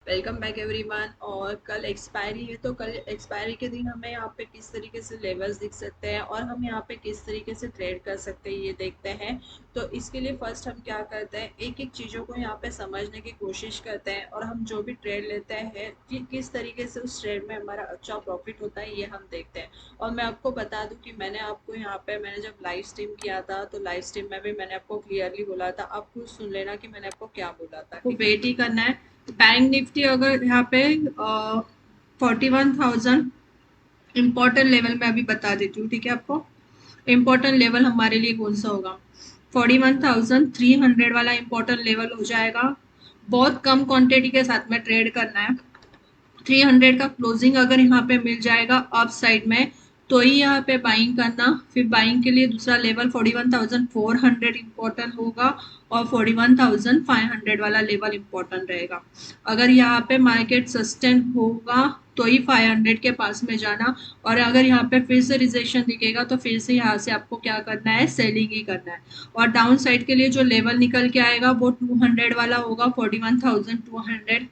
Welcome back everyone. और कल expiry है तो कल एक्सपायरी के दिन हमें यहाँ पे किस तरीके से लेवल्स दिख सकते हैं और हम यहाँ पे किस तरीके से ट्रेड कर सकते हैं ये देखते हैं। तो इसके लिए फर्स्ट हम क्या करते हैं, एक एक चीज़ों को यहाँ पे समझने की कोशिश करते हैं और हम जो भी ट्रेड लेते हैं कि किस तरीके से उस ट्रेड में हमारा अच्छा प्रॉफिट होता है ये हम देखते हैं। और मैं आपको बता दूं कि मैंने आपको यहाँ पे मैंने जब लाइव स्ट्रीम किया था तो लाइव स्ट्रीम में भी मैंने आपको क्लियरली बोला था, आप खुद सुन लेना कि मैंने आपको क्या बोला था। आपको वेट ही करना है। बैंक निफ्टी अगर यहाँ पे 41,000 इम्पोर्टेंट लेवल में अभी बता देती हूँ, ठीक है। आपको इम्पोर्टेंट लेवल हमारे लिए कौन सा होगा, 41,300 वाला इम्पोर्टेंट लेवल हो जाएगा। बहुत कम क्वांटिटी के साथ में ट्रेड करना है। 300 का क्लोजिंग अगर यहाँ पे मिल जाएगा अप साइड में तो ही यहाँ पे बाइंग करना। फिर बाइंग के लिए दूसरा लेवल 41,400 इम्पोर्टेंट होगा और 41,500 वाला लेवल इम्पोर्टेंट रहेगा। अगर यहाँ पे मार्केट सस्टेन होगा तो ही 500 के पास में जाना, और अगर यहाँ पे फिर से रिजेक्शन दिखेगा तो फिर से यहाँ से आपको क्या करना है, सेलिंग ही करना है। और डाउन साइड के लिए जो लेवल निकल के आएगा वो 200 वाला होगा, 41,200।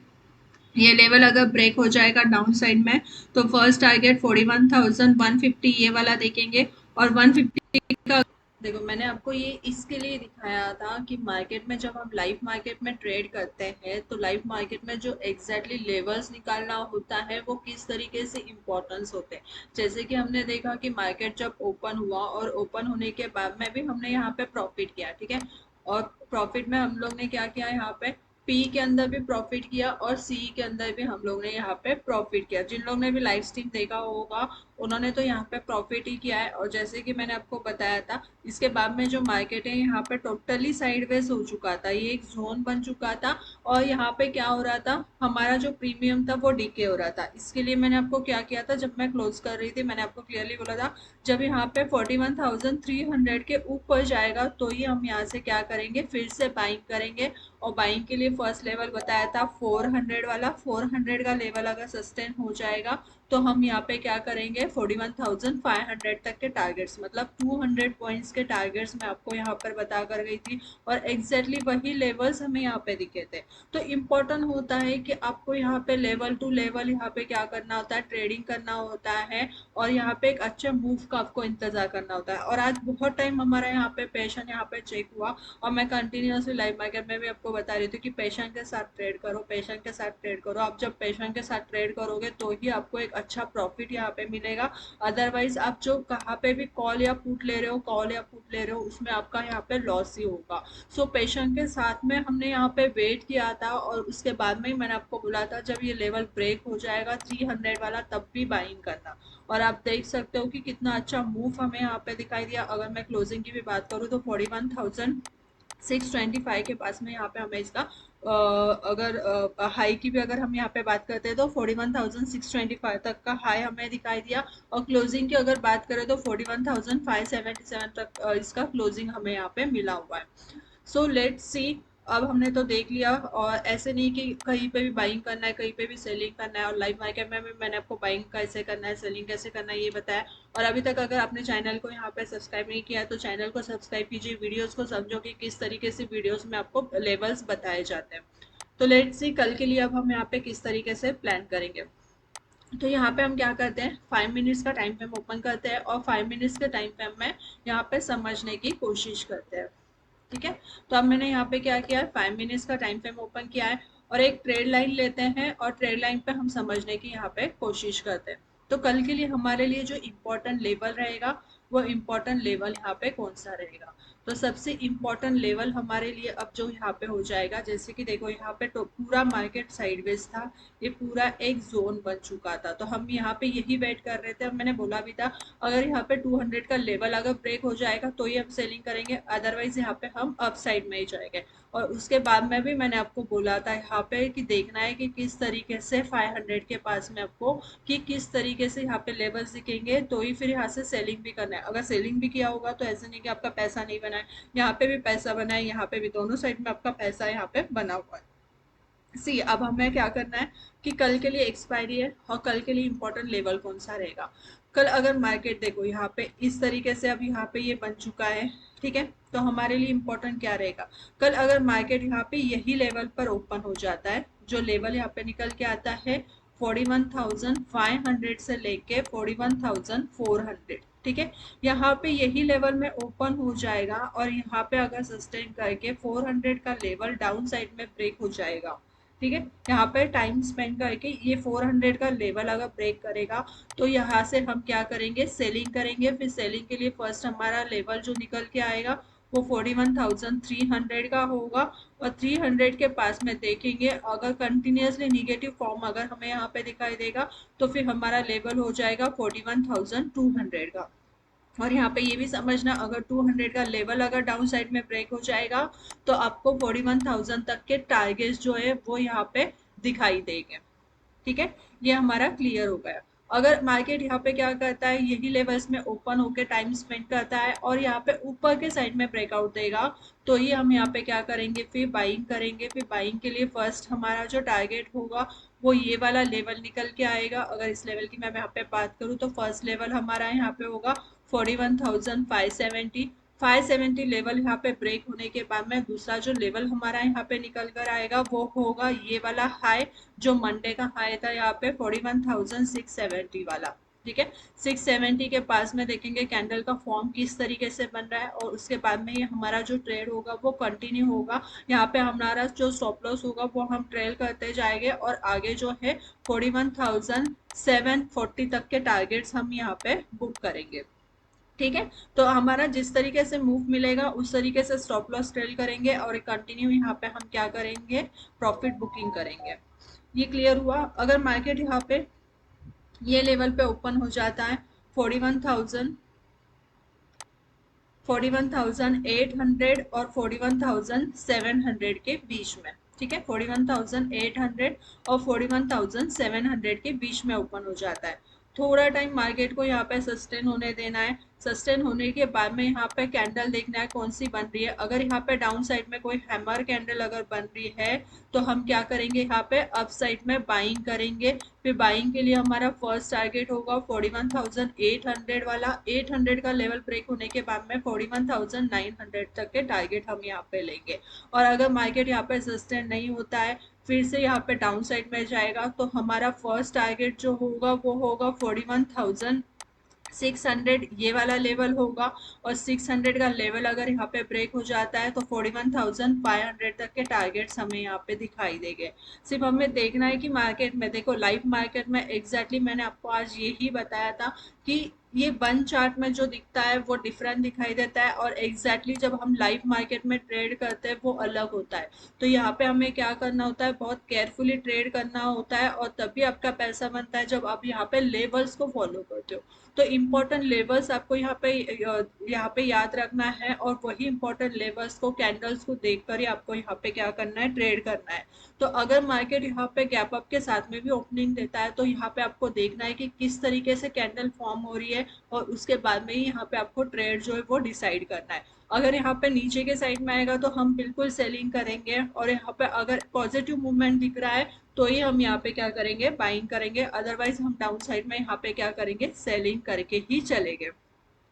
ये लेवल अगर ब्रेक हो जाएगा डाउन साइड में तो फर्स्ट टारगेट 41,150 ये वाला देखेंगे। और 150 का देखो, मैंने आपको ये इसके लिए दिखाया था कि मार्केट में जब हम लाइव मार्केट में ट्रेड करते हैं तो लाइव मार्केट में जो एग्जैक्टली लेवल्स निकालना होता है वो किस तरीके से इम्पोर्टेंस होते हैं। जैसे कि हमने देखा कि मार्केट जब ओपन हुआ और ओपन होने के बाद में भी हमने यहाँ पे प्रॉफिट किया, ठीक है। और प्रॉफिट में हम लोग ने क्या किया, यहाँ पे पी के अंदर भी प्रॉफिट किया और सी के अंदर भी हम लोग ने यहाँ पे प्रॉफिट किया। जिन लोग ने भी लाइव स्ट्रीम देखा होगा उन्होंने तो यहाँ पे प्रॉफिट ही किया है। और जैसे कि मैंने आपको बताया था, इसके बाद में जो मार्केट है यहाँ पे टोटली साइडवेज हो चुका था, ये एक जोन बन चुका था। और यहाँ पे क्या हो रहा था, हमारा जो प्रीमियम था वो डीके हो रहा था। इसके लिए मैंने आपको क्या किया था, जब मैं क्लोज कर रही थी मैंने आपको क्लियरली बोला था जब यहाँ पे 41,300 के ऊपर जाएगा तो ही हम यहाँ से क्या करेंगे, फिर से बाइंग करेंगे। और बाइंग के लिए फर्स्ट लेवल बताया था 400 वाला, 400 का लेवल अगर सस्टेन हो जाएगा तो हम यहाँ पे क्या करेंगे, 41,500 तक के टारगेट्स, मतलब 200 पॉइंट्स के टारगेट्स मैं आपको यहाँ पर बता कर गई थी। और एग्जैक्टली वही लेवल्स हमें यहाँ पे दिखे थे। तो इम्पोर्टेंट होता है कि आपको यहाँ पे लेवल टू लेवल यहाँ पे क्या करना होता है, ट्रेडिंग करना होता है। और यहाँ पे एक अच्छे मूव का आपको इंतजार करना होता है। और आज बहुत टाइम हमारा यहाँ पे पेशेंस यहाँ पे चेक हुआ। और मैं कंटिन्यूसली लाइव मार्केट में भी आपको बता रही थी कि पेशेंस के साथ ट्रेड करो, पेशेंस के साथ ट्रेड करो। आप जब पेशेंस के साथ ट्रेड करोगे तो ही आपको एक अच्छा प्रॉफिट यहाँ पे मिलेगा। अदरवाइज आप जो कहाँ पे भी कॉल या पुट ले रहे हो, कॉल या पुट ले रहे हो, उसमें आपका यहाँ पे लॉस ही होगा। सो पेशेंस के साथ में हमने यहाँ पे वेट किया था और उसके बाद में ही मैंने आपको बोला था जब ये लेवल ब्रेक हो जाएगा 300 वाला तब भी बाइंग करना। और आप देख सकते हो कि कितना अच्छा मूव हमें यहाँ पे दिखाई दिया। अगर मैं क्लोजिंग की भी बात करूँ तो 41,625 के पास में यहाँ पे हमें इसका अगर हाई की भी अगर हम यहाँ पे बात करते हैं तो 41,625 तक का हाई हमें दिखाई दिया। और क्लोजिंग की अगर बात करें तो 41,577 तक इसका क्लोजिंग हमें यहाँ पे मिला हुआ है। So let's see. अब हमने तो देख लिया, और ऐसे नहीं कि कहीं पे भी बाइंग करना है कहीं पे भी सेलिंग करना है। और लाइव मार्केट में भी मैंने आपको बाइंग कैसे करना है, सेलिंग कैसे करना है ये बताया। और अभी तक अगर आपने चैनल को यहाँ पे सब्सक्राइब नहीं किया है तो चैनल को सब्सक्राइब कीजिए, वीडियोस को समझो कि किस तरीके से वीडियोस में आपको लेवल्स बताए जाते हैं। तो लेट्स सी कल के लिए अब हम यहाँ पे किस तरीके से प्लान करेंगे। तो यहाँ पे हम क्या करते हैं, 5 मिनट्स का टाइम फ्रेम ओपन करते हैं और 5 मिनट्स के टाइम फ्रेम में यहाँ पे समझने की कोशिश करते हैं, ठीक है। तो अब मैंने यहाँ पे क्या किया है, 5 मिनट्स का टाइम फ्रेम ओपन किया है और एक ट्रेड लाइन लेते हैं और ट्रेड लाइन पे हम समझने की यहाँ पे कोशिश करते हैं। तो कल के लिए हमारे लिए जो इम्पोर्टेंट लेवल रहेगा वो इम्पोर्टेंट लेवल यहाँ पे कौन सा रहेगा। तो सबसे इम्पोर्टेंट लेवल हमारे लिए अब जो यहाँ पे हो जाएगा, जैसे कि देखो यहाँ पे तो पूरा मार्केट साइडवेज था, ये पूरा एक जोन बन चुका था। तो हम यहाँ पे यही वेट कर रहे थे। अब मैंने बोला भी था अगर यहाँ पे 200 का लेवल अगर ब्रेक हो जाएगा तो ही हम सेलिंग करेंगे, अदरवाइज यहाँ पे हम अप साइड में ही जाएंगे। और उसके बाद में भी मैंने आपको बोला था यहाँ पे कि देखना है कि किस तरीके से 500 के पास में आपको कि किस तरीके से यहाँ पे लेवल्स दिखेंगे तो ही फिर यहाँ से सेलिंग भी करना है। अगर सेलिंग भी किया होगा तो ऐसे नहीं कि आपका पैसा नहीं बना है, यहाँ पे भी पैसा बना है, यहाँ पे भी, दोनों साइड में आपका पैसा यहाँ पे बना हुआ है। सी अब हमें क्या करना है कि कल के लिए एक्सपायरी है और कल के लिए इम्पोर्टेंट लेवल कौन सा रहेगा। कल अगर मार्केट देखो यहाँ पे इस तरीके से अब यहाँ पे ये बन चुका है, ठीक है। तो हमारे लिए इम्पोर्टेंट क्या रहेगा, कल अगर मार्केट यहाँ पे यही लेवल पर ओपन हो जाता है जो लेवल यहाँ पे निकल के आता है 41,500 से लेके 41,400, ठीक है। यहाँ पे यही लेवल में ओपन हो जाएगा और यहाँ पे अगर सस्टेन करके 400 का लेवल डाउन साइड में ब्रेक हो जाएगा, ठीक है। यहाँ पे टाइम स्पेंड करके ये 400 का लेवल अगर ब्रेक करेगा तो यहाँ से हम क्या करेंगे, सेलिंग करेंगे। फिर सेलिंग के लिए फर्स्ट हमारा लेवल जो निकल के आएगा वो 41,300 का होगा और 300 के पास में देखेंगे अगर कंटिन्यूसली निगेटिव फॉर्म अगर हमें यहाँ पे दिखाई देगा तो फिर हमारा लेवल हो जाएगा 41,200 का। और यहाँ पे ये भी समझना अगर 200 का लेवल अगर डाउन साइड में ब्रेक हो जाएगा तो आपको 41,000 तक के टारगेट्स जो है वो यहाँ पे दिखाई देंगे, ठीक है। ये हमारा क्लियर हो गया। अगर मार्केट यहाँ पे क्या करता है, यही लेवल्स में ओपन होके टाइम स्पेंड करता है और यहाँ पे ऊपर के साइड में ब्रेकआउट देगा तो ये हम यहाँ पे क्या करेंगे, फिर बाइंग करेंगे। फिर बाइंग के लिए फर्स्ट हमारा जो टारगेट होगा वो ये वाला लेवल निकल के आएगा। अगर इस लेवल की मैं यहाँ पे बात करूँ तो फर्स्ट लेवल हमारा यहाँ पे होगा 41,570। 570 लेवल यहाँ पे ब्रेक होने के बाद में दूसरा जो लेवल हमारा यहाँ पे निकल कर आएगा वो होगा ये वाला हाई, जो मंडे का हाई था यहाँ पे 41,670 वाला, ठीक है। 670 के पास में देखेंगे कैंडल का फॉर्म किस तरीके से बन रहा है और उसके बाद में ये हमारा जो ट्रेड होगा वो कंटिन्यू होगा। यहाँ पे हमारा जो स्टॉप लॉस होगा वो हम ट्रेल करते जाएंगे और आगे जो है 41,740 तक के टारगेट्स हम यहाँ पे बुक करेंगे, ठीक है। तो हमारा जिस तरीके से मूव मिलेगा उस तरीके से स्टॉप लॉस ट्रेल करेंगे और कंटिन्यू यहाँ पे हम क्या करेंगे, प्रॉफिट बुकिंग करेंगे। ये क्लियर हुआ। अगर मार्केट यहाँ पे ये लेवल पे ओपन हो जाता है 41,800 और 41,700 के बीच में, ठीक है। 41,800 और 41,700 के बीच में ओपन हो जाता है। थोड़ा टाइम मार्केट को यहाँ पे सस्टेन होने देना है। सस्टेन होने के बाद में यहाँ पे कैंडल देखना है कौन सी बन रही है। अगर यहाँ पे डाउन साइड में कोई हैमर कैंडल अगर बन रही है तो हम क्या करेंगे, यहाँ पे अप साइड में बाइंग करेंगे। फिर बाइंग के लिए हमारा फर्स्ट टारगेट होगा 41,800 वाला। 800 का लेवल ब्रेक होने के बाद में 41,900 तक के टारगेट हम यहाँ पे लेंगे। और अगर मार्केट यहाँ पे सस्टेन नहीं होता है, फिर से यहाँ पे डाउन साइड में जाएगा तो हमारा फर्स्ट टारगेट जो होगा वो होगा 41,600, ये वाला लेवल होगा। और 600 का लेवल अगर यहाँ पे ब्रेक हो जाता है तो 41,500 तक के टारगेट्स हमें यहाँ पे दिखाई देंगे। सिर्फ हमें देखना है कि मार्केट में देखो, लाइव मार्केट में एग्जैक्टली मैंने आपको आज यही बताया था कि ये वन चार्ट में जो दिखता है वो डिफरेंट दिखाई देता है और एग्जैक्टली जब हम लाइव मार्केट में ट्रेड करते हैं वो अलग होता है। तो यहाँ पे हमें क्या करना होता है, बहुत केयरफुली ट्रेड करना होता है और तभी आपका पैसा बनता है जब आप यहाँ पे लेवल्स को फॉलो करते हो। तो इम्पोर्टेंट लेवल्स आपको यहाँ पे याद रखना है और वही इम्पोर्टेंट लेवल्स को, कैंडल्स को देखकर ही आपको यहाँ पे क्या करना है, ट्रेड करना है। तो अगर मार्केट यहाँ पे गैप अप के साथ में भी ओपनिंग देता है तो यहाँ पे आपको देखना है कि किस तरीके से कैंडल फॉर्म हो रही है और उसके बाद में ही यहाँ पे आपको ट्रेड जो है वो डिसाइड करना है। अगर यहाँ पे नीचे के साइड में आएगा तो हम बिल्कुल सेलिंग करेंगे और यहाँ पे अगर पॉजिटिव मूवमेंट दिख रहा है तो ही हम यहाँ पे क्या करेंगे, बाइंग करेंगे। अदरवाइज हम डाउन साइड में यहाँ पे क्या करेंगे, सेलिंग करके ही चलेंगे,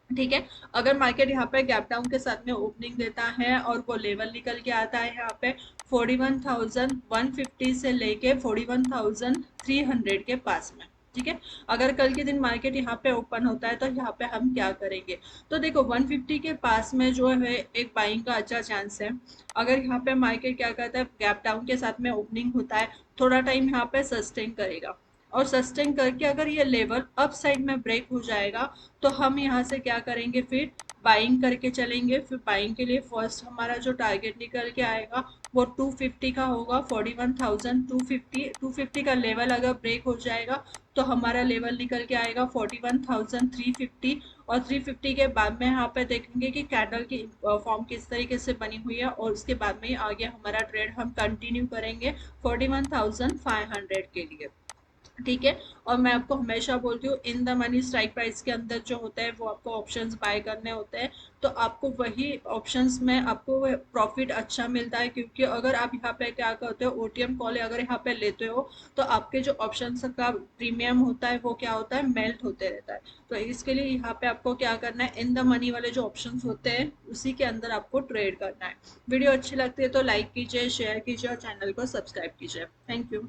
ठीक है। अगर मार्केट यहाँ पे गैप डाउन के साथ में ओपनिंग देता है और वो लेवल निकल के आता है यहाँ पे 41,150 से लेके 41,300 के पास में, ठीक है। अगर कल के दिन मार्केट यहाँ पे ओपन होता है तो यहाँ पे हम क्या करेंगे, तो देखो 150 के पास में जो है एक बाइंग का अच्छा चांस है। अगर यहाँ पे मार्केट क्या करता है, गैप डाउन के साथ में ओपनिंग होता है, थोड़ा टाइम यहाँ पे सस्टेन करेगा और सस्टेन करके अगर ये लेवल अप साइड में ब्रेक हो जाएगा तो हम यहाँ से क्या करेंगे, फिर बाइंग करके चलेंगे। फिर बाइंग के लिए फर्स्ट हमारा जो टारगेट निकल के आएगा वो 250 का होगा। 41,250, 250 का लेवल अगर ब्रेक हो जाएगा तो हमारा लेवल निकल के आएगा 41,350 और 350 के बाद में यहाँ पे देखेंगे कि कैंडल की फॉर्म किस तरीके से बनी हुई है और उसके बाद में आगे हमारा ट्रेड हम कंटिन्यू करेंगे 41,500 के लिए, ठीक है। और मैं आपको हमेशा बोलती हूँ in the money strike price के अंदर जो होता है वो आपको ऑप्शंस बाय करने होते हैं, तो आपको वही ऑप्शंस में आपको प्रॉफिट अच्छा मिलता है, क्योंकि अगर आप यहाँ पे क्या करते हो ओटीएम कॉल अगर यहाँ पे लेते हो तो आपके जो ऑप्शंस का प्रीमियम होता है वो क्या होता है मेल्ट होते रहता है। तो इसके लिए यहाँ पे आपको क्या करना है, इन द मनी वाले जो ऑप्शंस होते हैं उसी के अंदर आपको ट्रेड करना है। वीडियो अच्छी लगती है तो लाइक कीजिए, शेयर कीजिए और चैनल को सब्सक्राइब कीजिए। Thank you.